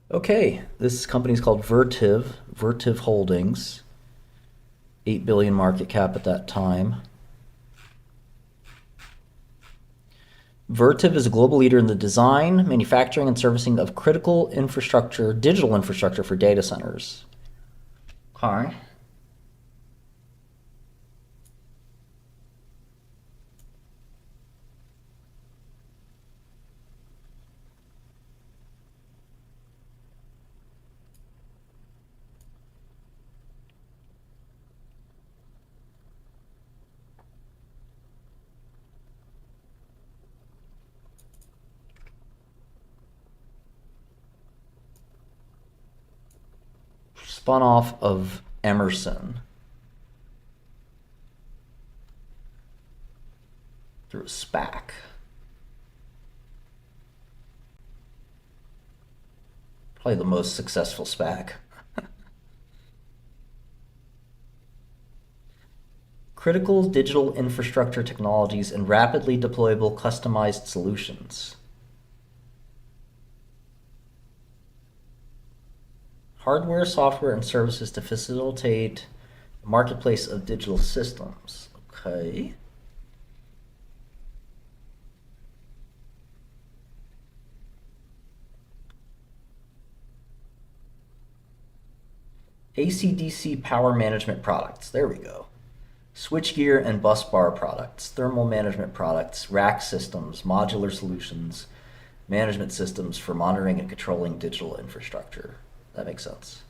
Okay, this company is called Vertiv Holdings, 8 billion market cap at that time. Vertiv is a global leader in the design, manufacturing, and servicing of critical infrastructure, digital infrastructure for data centers. Okay. Spun off of Emerson through a SPAC. Probably the most successful SPAC. Critical digital infrastructure technologies and rapidly deployable customized solutions. Hardware, software, and services to facilitate the marketplace of digital systems. Okay. AC/DC power management products. There we go. Switchgear and busbar products, thermal management products, rack systems, modular solutions, management systems for monitoring and controlling digital infrastructure. That makes sense.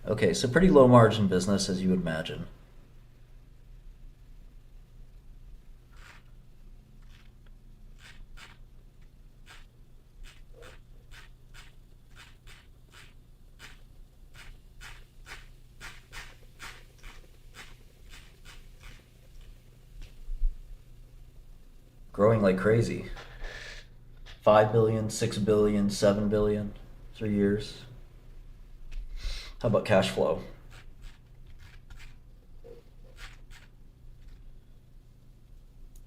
Okay, so pretty low margin business as you would imagine. Growing like crazy. 5 billion, 6 billion, 7 billion, 3 years. How about cash flow?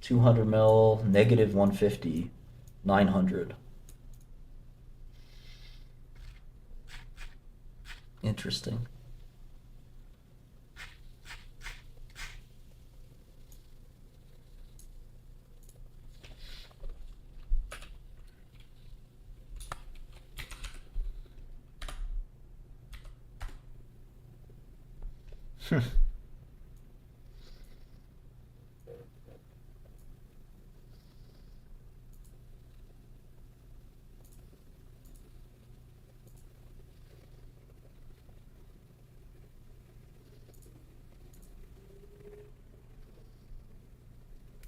$200 million, negative 150, 900. Interesting.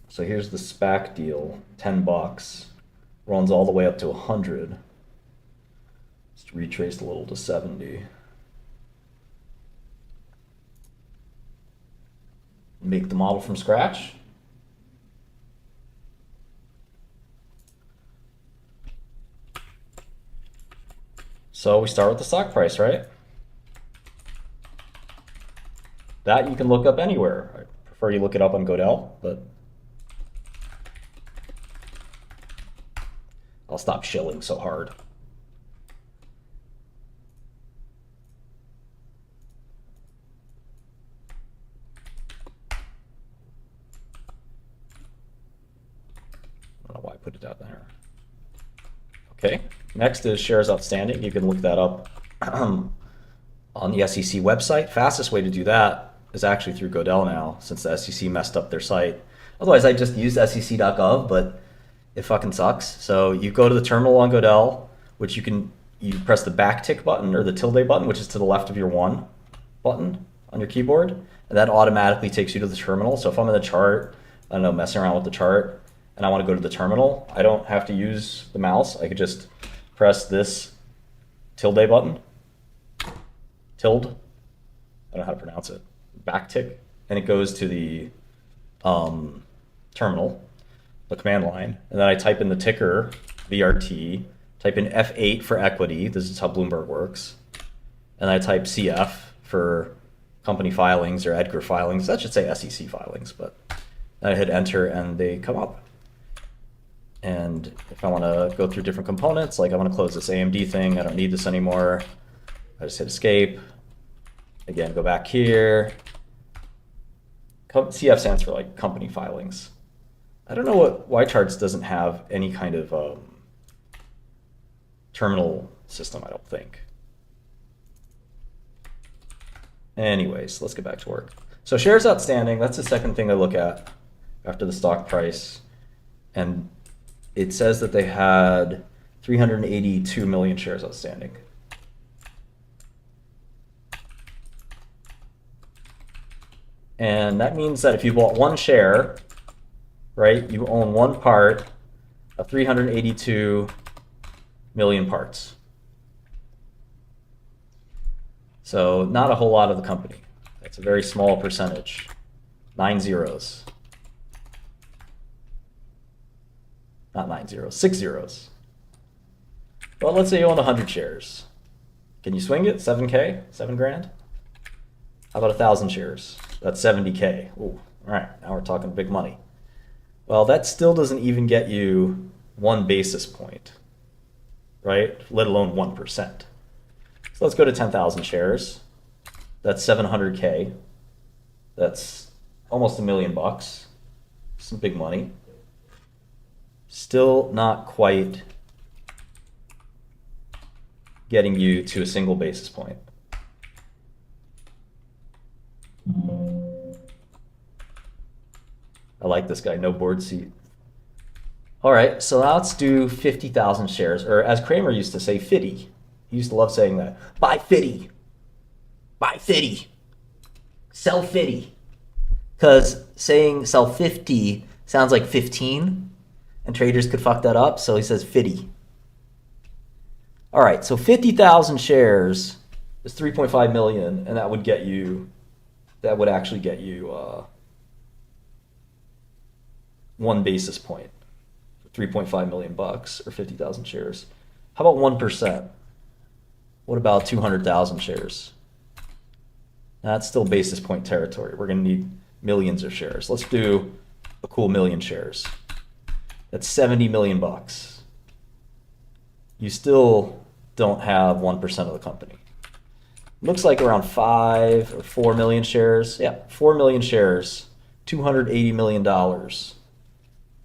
So here's the SPAC deal, $10, runs all the way up to 100. Just retraced a little to 70. Make the model from scratch. So we start with the stock price, right? That you can look up anywhere. I prefer you look it up on Godel, but I'll stop shilling so hard. I don't know why I put it out there. Okay, next is shares outstanding. You can look that up on the SEC website. Fastest way to do that is actually through Godel now, since the SEC messed up their site. Otherwise, I just use sec.gov, but it fucking sucks. So you go to the terminal on Godel, which you press the backtick button or the tilde button, which is to the left of your one button on your keyboard, and that automatically takes you to the terminal. So if I'm in the chart, I don't know, messing around with the chart, and I want to go to the terminal, I don't have to use the mouse. I could just press this tilde button, tilde, I don't know how to pronounce it, backtick, and it goes to the terminal, the command line, and then I type in the ticker, VRT, type in F8 for equity, this is how Bloomberg works, and I type CF for company filings or Edgar filings, that should say SEC filings, but I hit enter and they come up. And if I want to go through different components, like I want to close this AMD thing, I don't need this anymore, I just hit escape. Again, go back here. CF stands for like company filings. I don't know why Charts doesn't have any kind of terminal system, I don't think. Anyways, let's get back to work. So shares outstanding, that's the second thing I look at after the stock price. And it says that they had 382 million shares outstanding. And that means that if you bought one share, right, you own one part of 382 million parts. So not a whole lot of the company. It's a very small percentage. 9 zeros. Not 9 zeros, 6 zeros. Well, let's say you own 100 shares. Can you swing it? 7K? 7 grand? How about 1,000 shares? That's 70K. Ooh, all right, now we're talking big money. Well, that still doesn't even get you 1 basis point, right? Let alone 1%. So let's go to 10,000 shares. That's 700K. That's almost $1 million bucks. Some big money. Still not quite getting you to a single basis point. I like this guy, no board seat. All right, so now let's do 50,000 shares, or as Kramer used to say, 50. He used to love saying that. Buy 50. Buy 50. Sell 50. Because saying sell 50 sounds like 15, and traders could fuck that up, so he says 50. All right, so 50,000 shares is 3.5 million, and that would actually get you 1 basis point, 3.5 million bucks, or 50,000 shares. How about 1%? What about 200,000 shares? That's still basis point territory. We're going to need millions of shares. Let's do a cool million shares. That's 70 million bucks. You still don't have 1% of the company. Looks like around 5 or 4 million shares. Yeah, 4 million shares, $280 million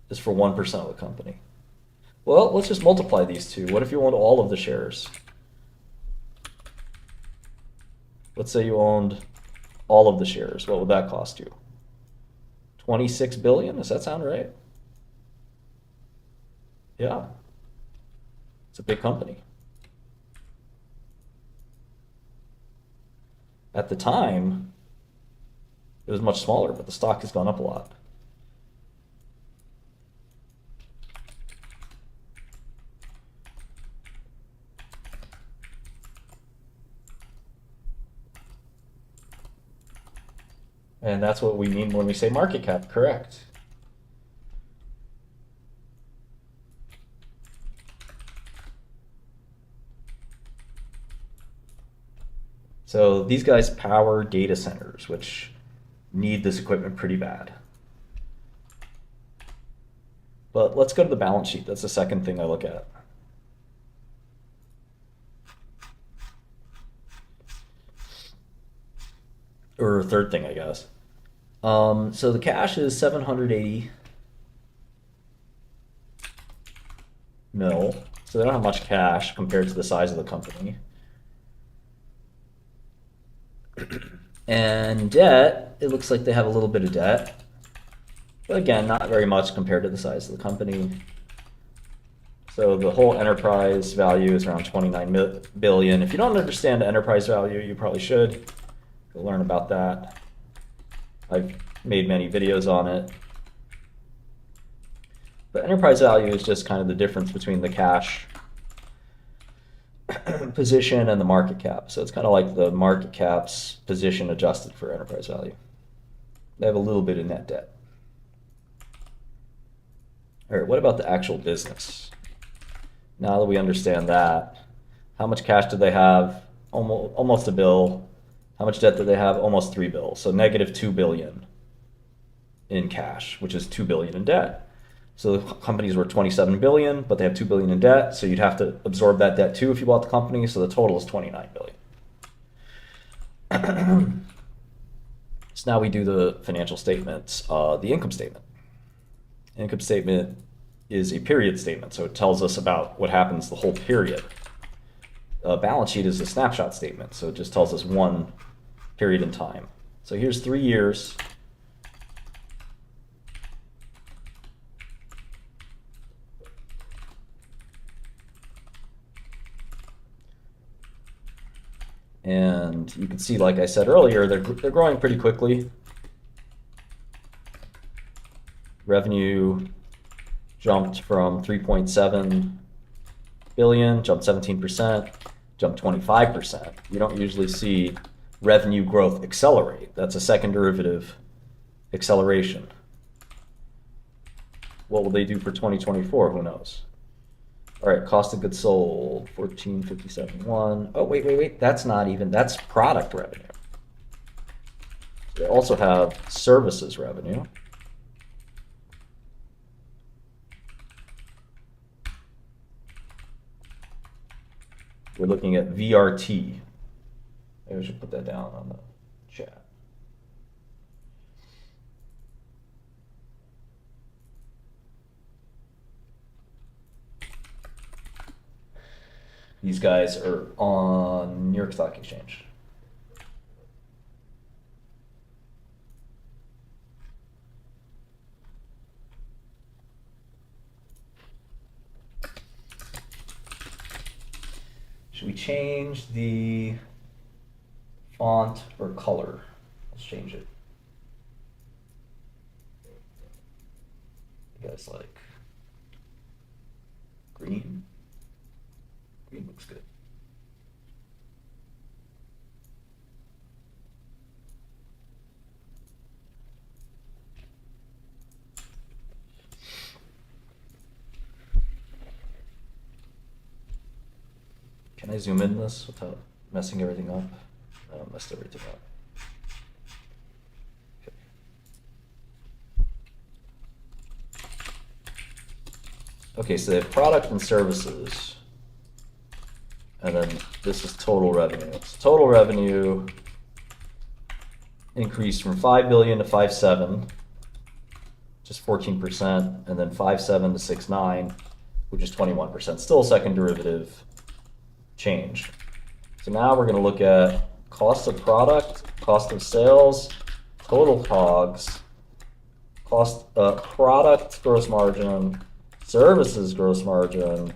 is for 1% of the company. Well, let's just multiply these two. What if you owned all of the shares? Let's say you owned all of the shares. What would that cost you? 26 billion? Does that sound right? Yeah. It's a big company. At the time, it was much smaller, but the stock has gone up a lot. And that's what we mean when we say market cap, correct? So these guys power data centers, which need this equipment pretty bad. But let's go to the balance sheet. That's the second thing I look at. Or third thing, I guess. So the cash is 780 mil. So they don't have much cash compared to the size of the company. And debt, it looks like they have a little bit of debt. But again, not very much compared to the size of the company. So the whole enterprise value is around 29 billion. If you don't understand enterprise value, you probably should go learn about that. I've made many videos on it. But enterprise value is just kind of the difference between the cash position and the market cap. So it's kind of like the market cap's position adjusted for enterprise value. They have a little bit of net debt. All right, what about the actual business? Now that we understand that, how much cash do they have? Almost a bill. How much debt do they have? Almost 3 bills. So negative 2 billion in cash, which is 2 billion in debt. So the companies were 27 billion, but they have 2 billion in debt. So you'd have to absorb that debt too if you bought the company. So the total is 29 billion. So now we do the financial statements. The income statement. Income statement is a period statement, so it tells us about what happens the whole period. A balance sheet is a snapshot statement, so it just tells us one period in time. So here's 3 years. And you can see, like I said earlier, they're growing pretty quickly. Revenue jumped from 3.7 billion, jumped 17%, jumped 25%. You don't usually see revenue growth accelerate. That's a second derivative acceleration. What will they do for 2024? Who knows? All right, cost of goods sold, 1457.1. Oh, wait. That's not even, that's product revenue. They also have services revenue. We're looking at VRT. Maybe I should put that down on the chat. These guys are on New York Stock Exchange. Should we change the font or color? Let's change it. You guys like green? Green looks good. Can I zoom in this without messing everything up? I messed everything up. Okay, so they have product and services. And then this is total revenue. So total revenue increased from 5 billion to 5.7, just 14%, and then 5.7 to 6.9, which is 21%. Still a second derivative change. So now we're going to look at cost of product, cost of sales, total COGS, cost product gross margin, services gross margin,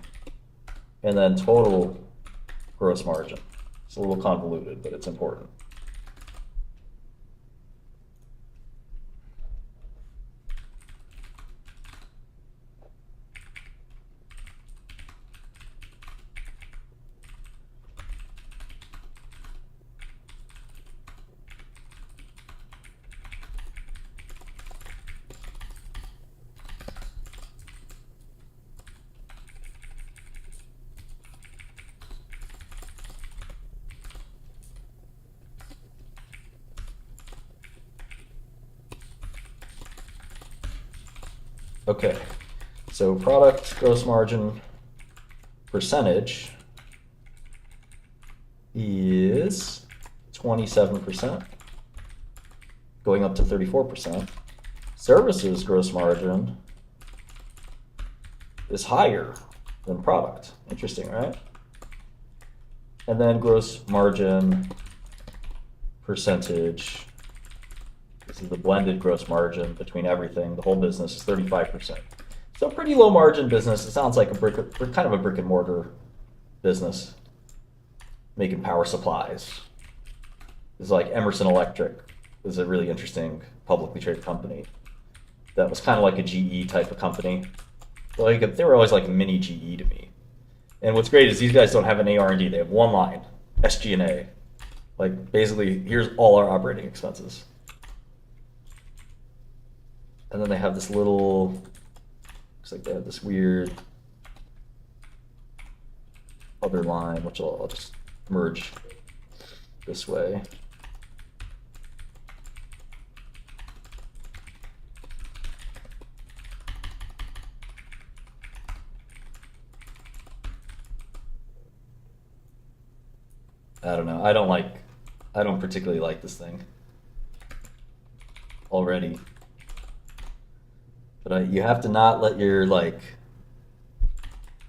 and then total gross margin. It's a little convoluted, but it's important. Okay, so product gross margin percentage is 27%, going up to 34%. Services gross margin is higher than product. Interesting, right? And then gross margin percentage. This is the blended gross margin between everything. The whole business is 35%. So pretty low margin business. It sounds like kind of a brick and mortar business, making power supplies. It's like Emerson Electric is a really interesting publicly traded company that was kind of like a GE type of company. Like they were always like a mini GE to me. And what's great is these guys don't have an AR&D. They have one line, SG&A. Like basically, here's all our operating expenses. And then they have this little, looks like they have this weird other line, which I'll just merge this way. I don't know. I don't particularly like this thing already. But you have to not let your like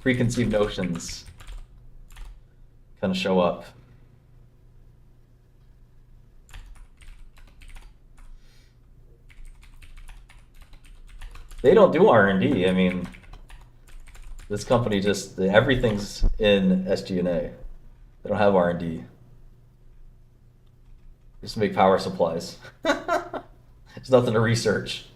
preconceived notions kind of show up. They don't do R&D. I mean, this company just everything's in SG&A. They don't have R&D. Just make power supplies. There's nothing to research.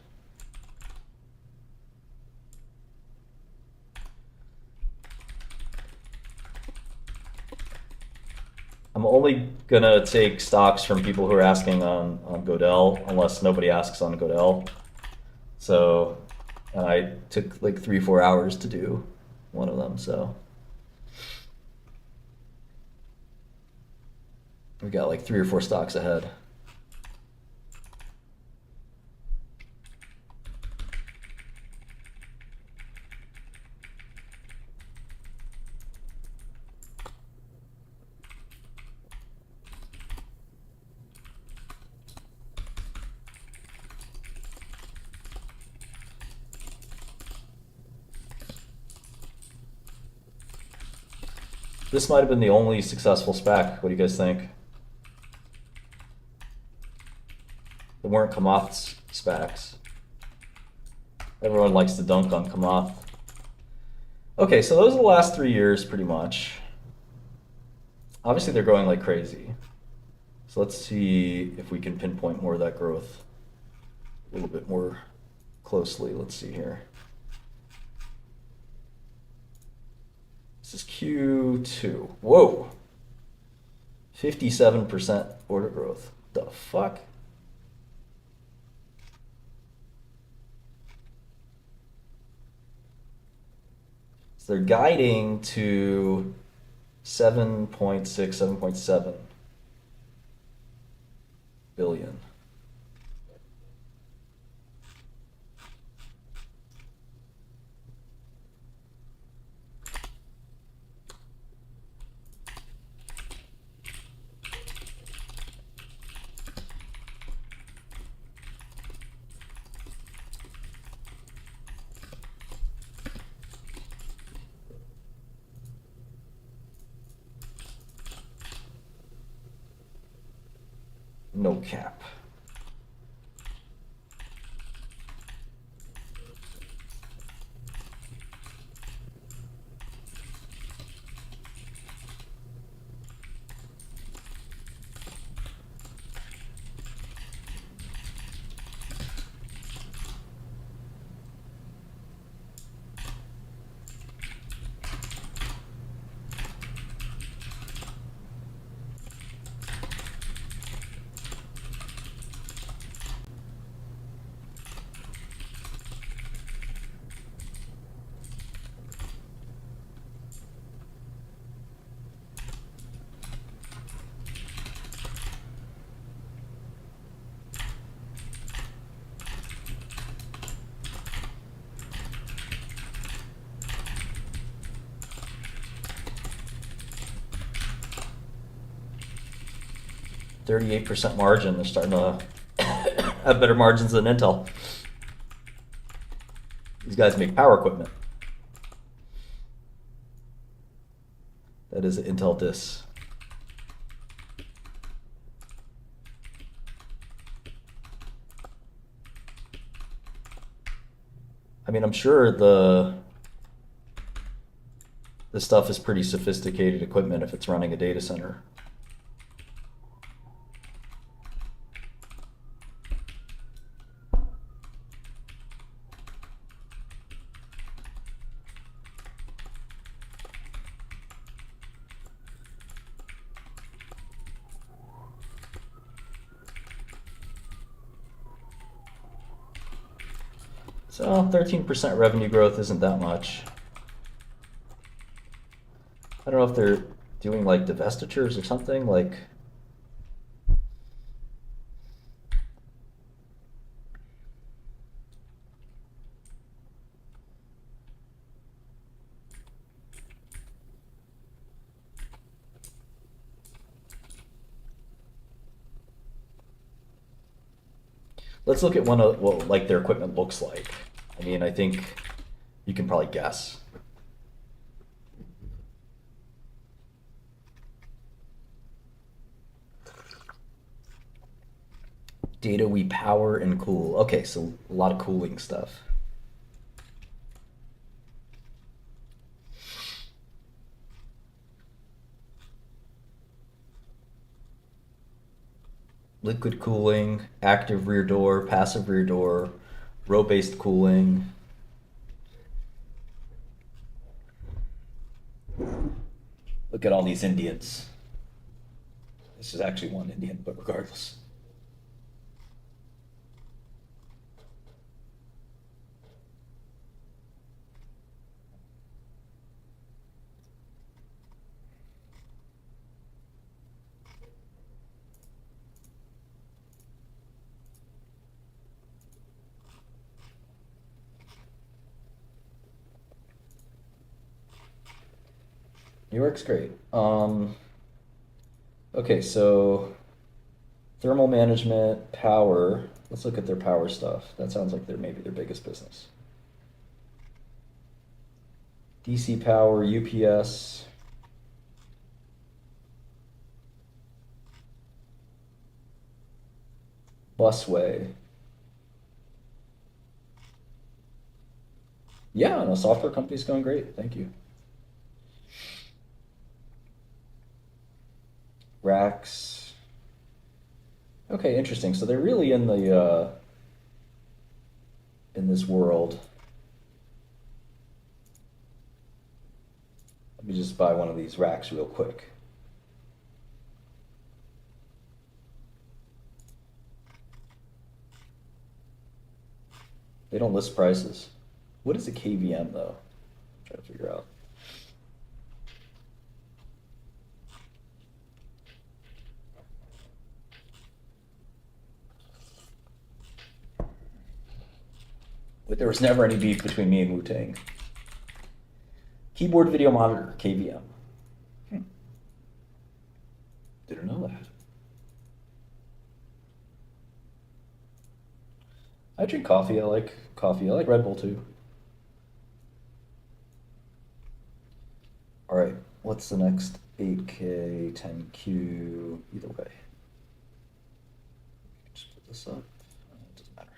I'm only gonna take stocks from people who are asking on Godel, unless nobody asks on Godel. So I took like 3-4 hours to do one of them, so. We got like 3 or 4 stocks ahead. This might have been the only successful SPAC. What do you guys think? They weren't Kamath's SPACs. Everyone likes to dunk on Kamath. Okay, so those are the last 3 years pretty much. Obviously they're growing like crazy. So let's see if we can pinpoint more of that growth a little bit more closely. Let's see here. This is Q2. Whoa! 57% order growth. The fuck? So they're guiding to 7.6, 7.7 billion. No cap. %38 margin. They're starting to have better margins than Intel. These guys make power equipment. That is Intel dis. I mean, I'm sure the stuff is pretty sophisticated equipment if it's running a data center. So 13% revenue growth isn't that much. I don't know if they're doing like divestitures or something. Like, let's look at one of what like their equipment looks like. I mean, I think you can probably guess. Data we power and cool. Okay, so a lot of cooling stuff. Liquid cooling, active rear door, passive rear door, row-based cooling. Look at all these Indians. This is actually one Indian, but regardless. New York's great. Okay, so thermal management, power. Let's look at their power stuff. That sounds like they're maybe their biggest business. DC power, UPS. Busway. Yeah, no, software company's going great. Thank you. Racks. Okay, interesting. So they're really in the in this world. Let me just buy one of these racks real quick. They don't list prices. What is a KVM though? Try to figure out. But there was never any beef between me and Wu-Tang. Keyboard video monitor, KVM. Didn't know that. I drink coffee. I like coffee. I like Red Bull too. All right, what's the next 8K, 10Q? Either way. Just put this up. It doesn't matter.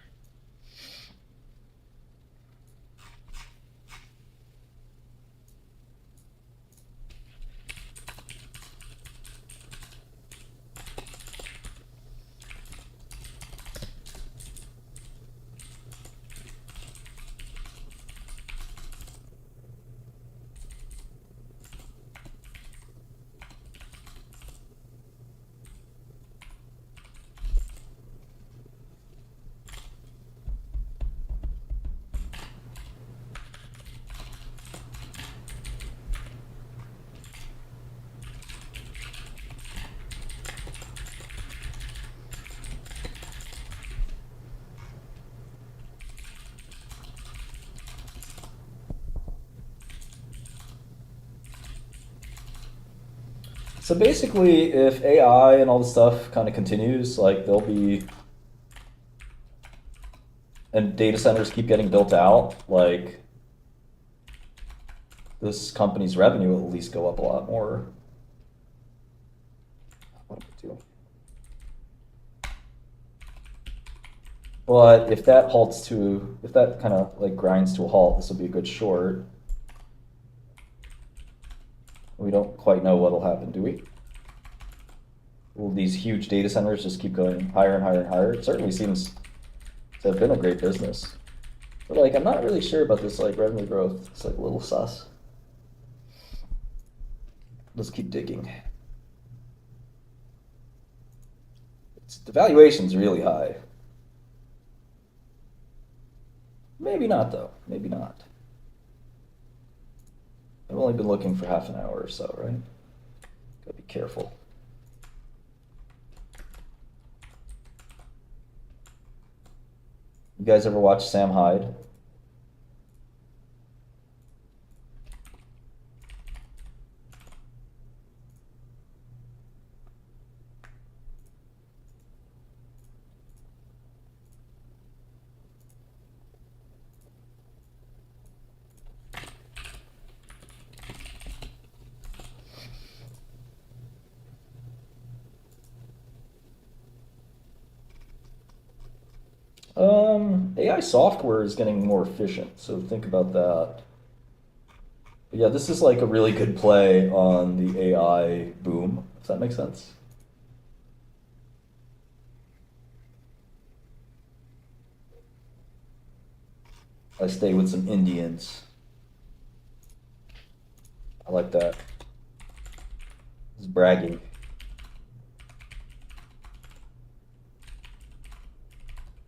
So basically, if AI and all this stuff kind of continues, like there'll be, and data centers keep getting built out, like this company's revenue will at least go up a lot more. What am I doing? But if that halts to, if that kind of like grinds to a halt, this will be a good short. We don't quite know what'll happen, do we? Will these huge data centers just keep going higher and higher and higher? It certainly seems to have been a great business. But like, I'm not really sure about this like revenue growth. It's like a little sus. Let's keep digging. The valuation's really high. Maybe not though. Maybe not. I've only been looking for half an hour or so, right? Gotta be careful. You guys ever watch Sam Hyde? AI software is getting more efficient, so think about that. But yeah, this is like a really good play on the AI boom, if that makes sense. I stay with some Indians. I like that. It's bragging.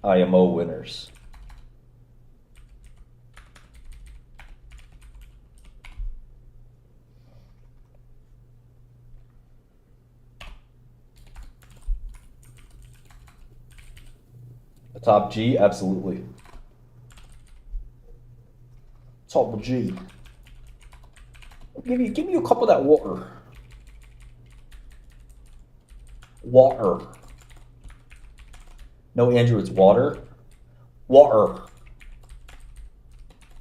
IMO winners. A top G, absolutely. Top G. Give me a cup of that water. Water. No, Andrew, it's water. Water.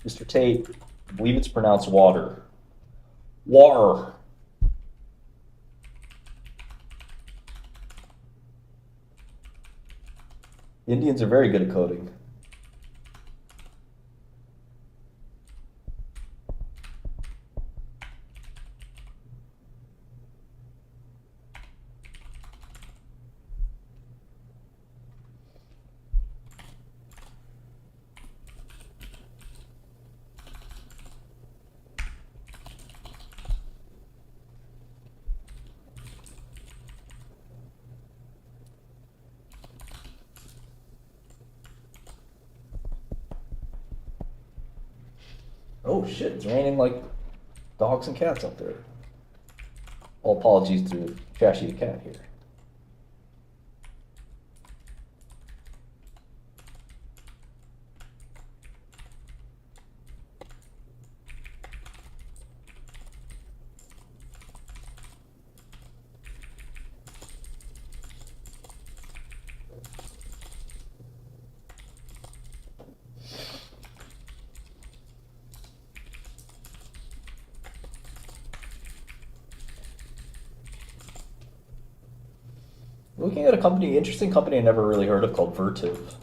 Mr. Tate, I believe it's pronounced water. Water. Indians are very good at coding. Oh shit, it's raining like dogs and cats up there. All apologies to Trashy the cat here. Looking at a company, interesting company I never really heard of called Vertiv.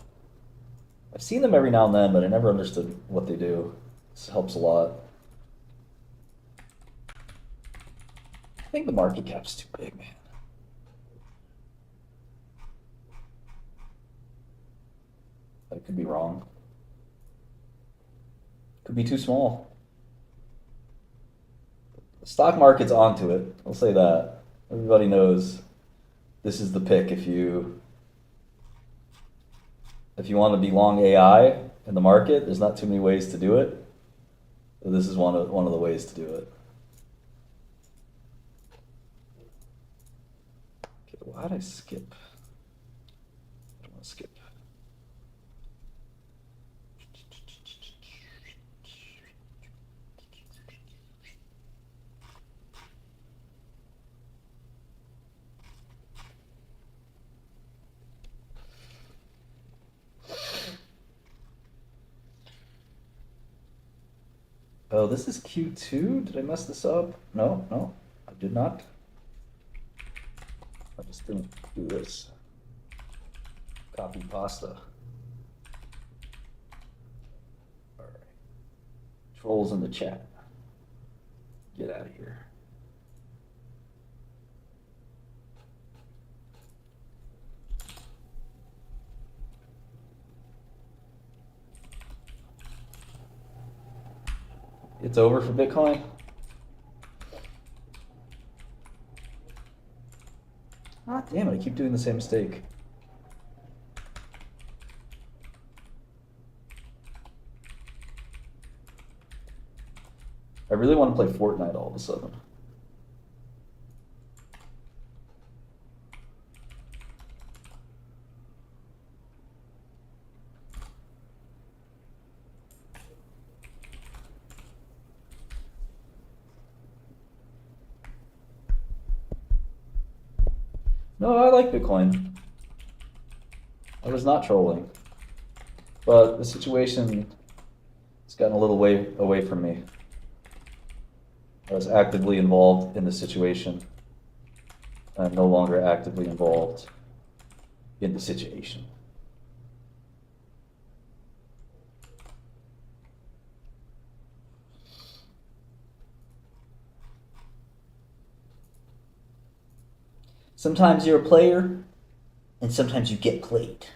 I've seen them every now and then, but I never understood what they do. This helps a lot. I think the market cap's too big, man. I could be wrong. Could be too small. The stock market's onto it. I'll say that. Everybody knows this is the pick if you want to be long AI in the market. There's not too many ways to do it. But this is one of the ways to do it. Okay, why did I skip? I don't want to skip. Oh, this is Q2? Did I mess this up? No, no, I did not. I just didn't do this. Copy pasta. Trolls in the chat. Get out of here. It's over for Bitcoin? Ah, damn it, I keep doing the same mistake. I really want to play Fortnite all of a sudden. No, I like Bitcoin. I was not trolling. But the situation has gotten a little way away from me. I was actively involved in the situation. I'm no longer actively involved in the situation. Sometimes you're a player, and sometimes you get played.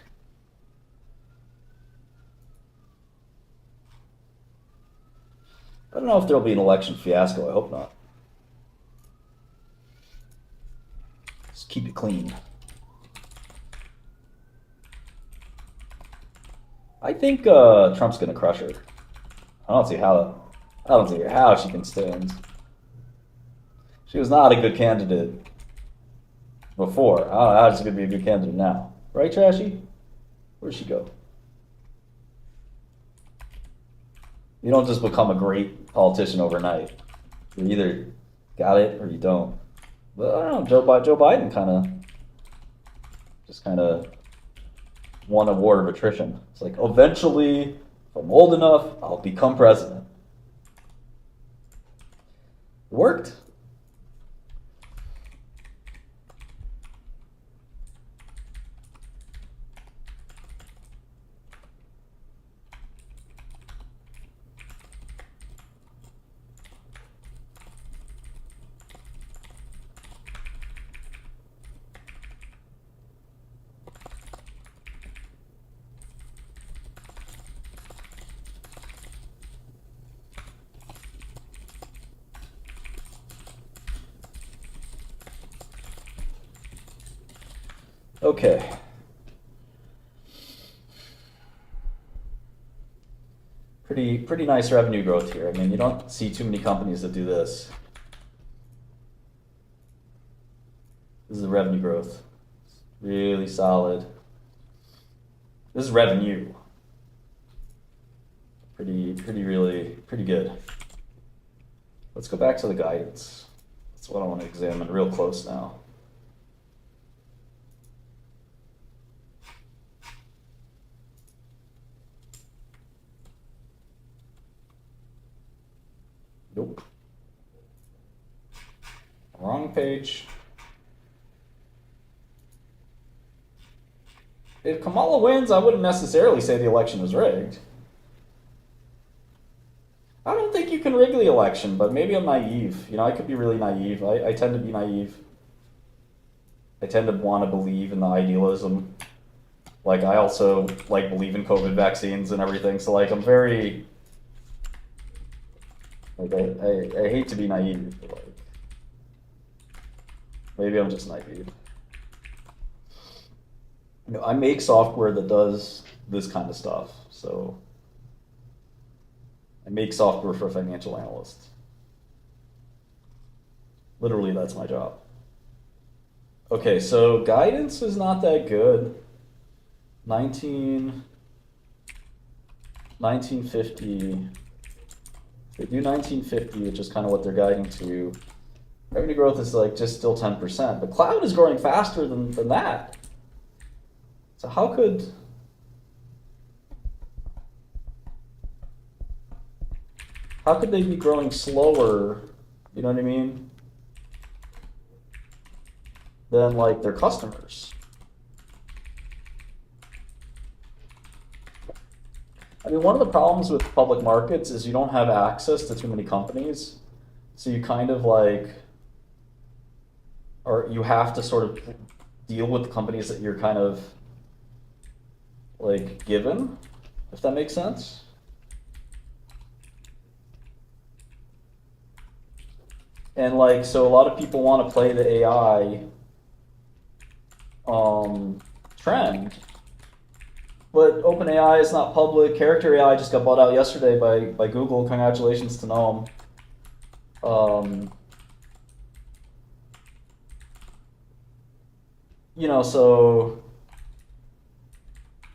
I don't know if there'll be an election fiasco. I hope not. Just keep it clean. I think Trump's gonna crush her. I don't see how she can stand. She was not a good candidate before. I don't know how she's gonna be a good candidate now. Right, Trashy? Where'd she go? You don't just become a great politician overnight. You either got it or you don't. But I don't know, Joe Biden kind of won a war of attrition. It's like, eventually, if I'm old enough, I'll become president. It worked. Okay. Pretty nice revenue growth here. I mean, you don't see too many companies that do this. This is the revenue growth. It's really solid. This is revenue. Pretty good. Let's go back to the guidance. That's what I want to examine real close now. Nope. Wrong page. If Kamala wins, I wouldn't necessarily say the election was rigged. I don't think you can rig the election, but maybe I'm naive. You know, I could be really naive. I tend to be naive. I tend to want to believe in the idealism. Like, I also, like, believe in COVID vaccines and everything, so, like, I'm very... Like, I hate to be naive, but, like... Maybe I'm just naive. You know, I make software that does this kind of stuff, so... I make software for financial analysts. Literally, that's my job. Okay, so guidance is not that good. 1950. They do 1950, which is kind of what they're guiding to. Revenue growth is like just still 10%, but cloud is growing faster than that. So how could they be growing slower, you know what I mean, than like their customers? I mean, one of the problems with public markets is you don't have access to too many companies. So you kind of like, or you have to sort of deal with the companies that you're kind of like given, if that makes sense. And like, so a lot of people want to play the AI trend, but OpenAI is not public. Character AI just got bought out yesterday by Google. Congratulations to Noam. You know, so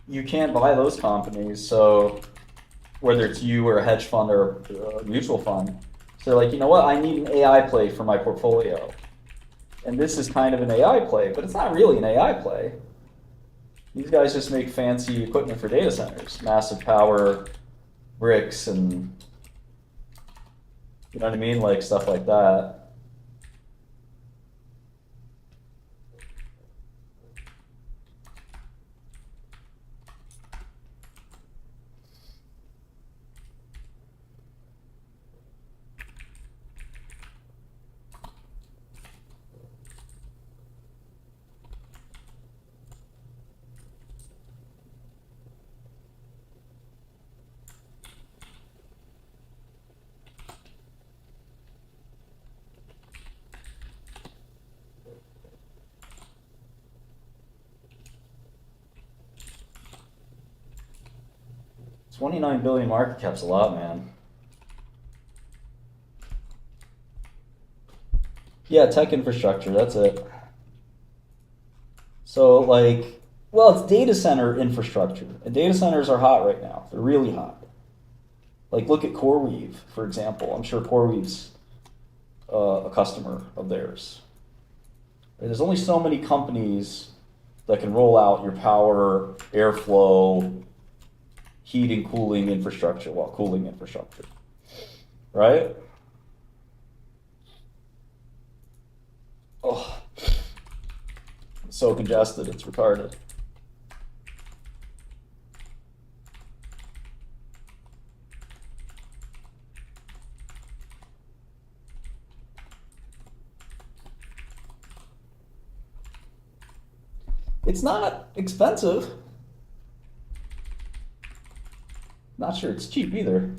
you can't buy those companies. So whether it's you or a hedge fund or a mutual fund, so they're like, you know what, I need an AI play for my portfolio. And this is kind of an AI play, but it's not really an AI play. These guys just make fancy equipment for data centers, massive power, bricks, and you know what I mean, like stuff like that. $29 billion market cap's a lot, man. Yeah, tech infrastructure, that's it. So like, well, it's data center infrastructure. And data centers are hot right now. They're really hot. Like look at CoreWeave, for example. I'm sure CoreWeave's a customer of theirs. There's only so many companies that can roll out your power, airflow, heating, cooling infrastructure, well, cooling infrastructure, right? Oh, it's so congested, it's retarded. It's not expensive. Not sure it's cheap either.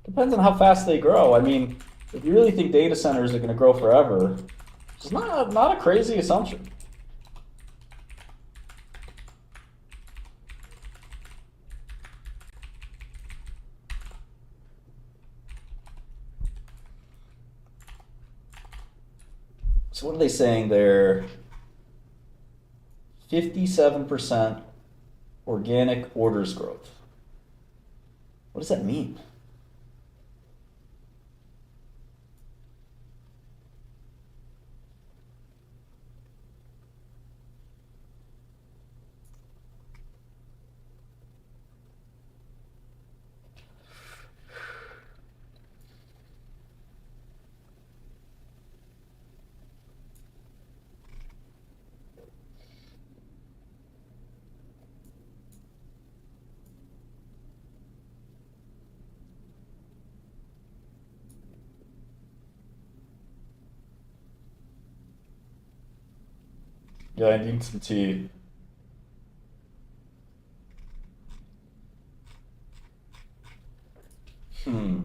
Depends on how fast they grow. I mean, if you really think data centers are going to grow forever, it's not a crazy assumption. So what are they saying there? 57% organic orders growth. What does that mean? Yeah, I need some tea. Hmm.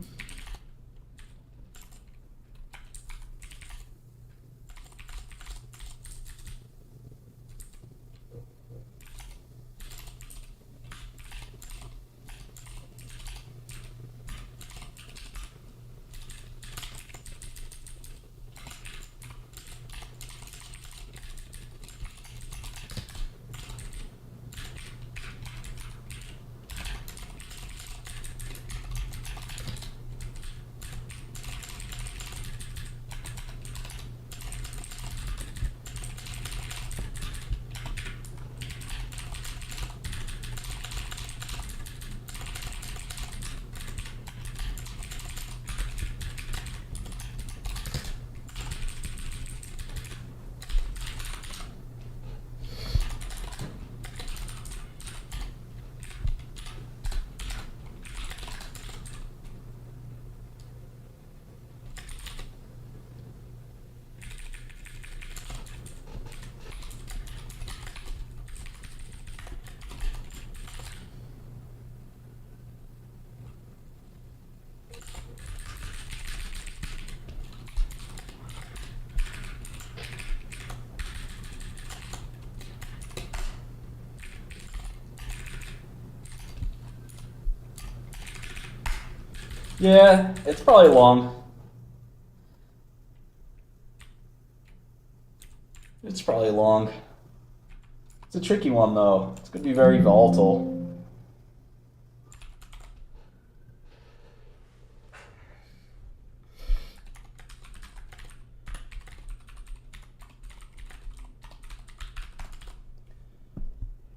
Yeah, it's probably long. It's probably long. It's a tricky one though. It's going to be very volatile.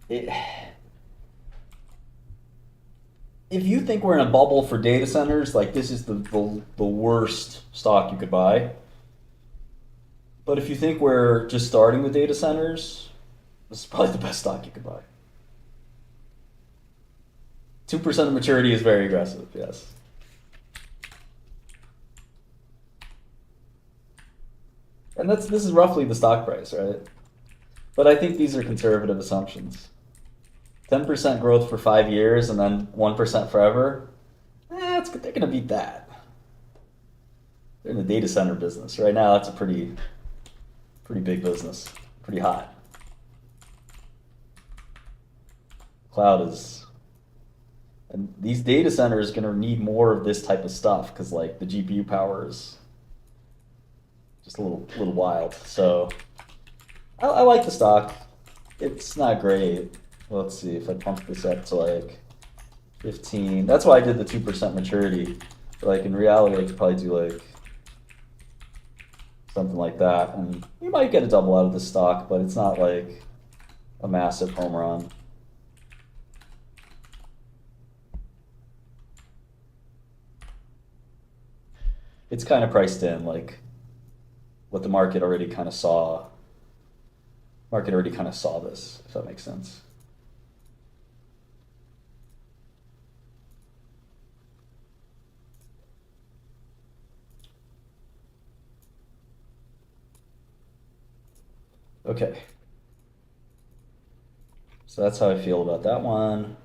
It, if you think we're in a bubble for data centers, like this is the worst stock you could buy. But if you think we're just starting with data centers, this is probably the best stock you could buy. 2% of maturity is very aggressive, yes. And this is roughly the stock price, right? But I think these are conservative assumptions. 10% growth for 5 years and then 1% forever. They're gonna beat that. They're in the data center business right now. That's a pretty big business, pretty hot. Cloud is, and these data centers are gonna need more of this type of stuff because like the GPU power is just a little wild. So I like the stock. It's not great. Let's see if I pump this up to like 15. That's why I did the 2% maturity. But like in reality, I could probably do like something like that, and you might get a double out of the stock, but it's not like a massive home run. It's kind of priced in, like what the market already kind of saw. Market already kind of saw this, if that makes sense. Okay. So that's how I feel about that one.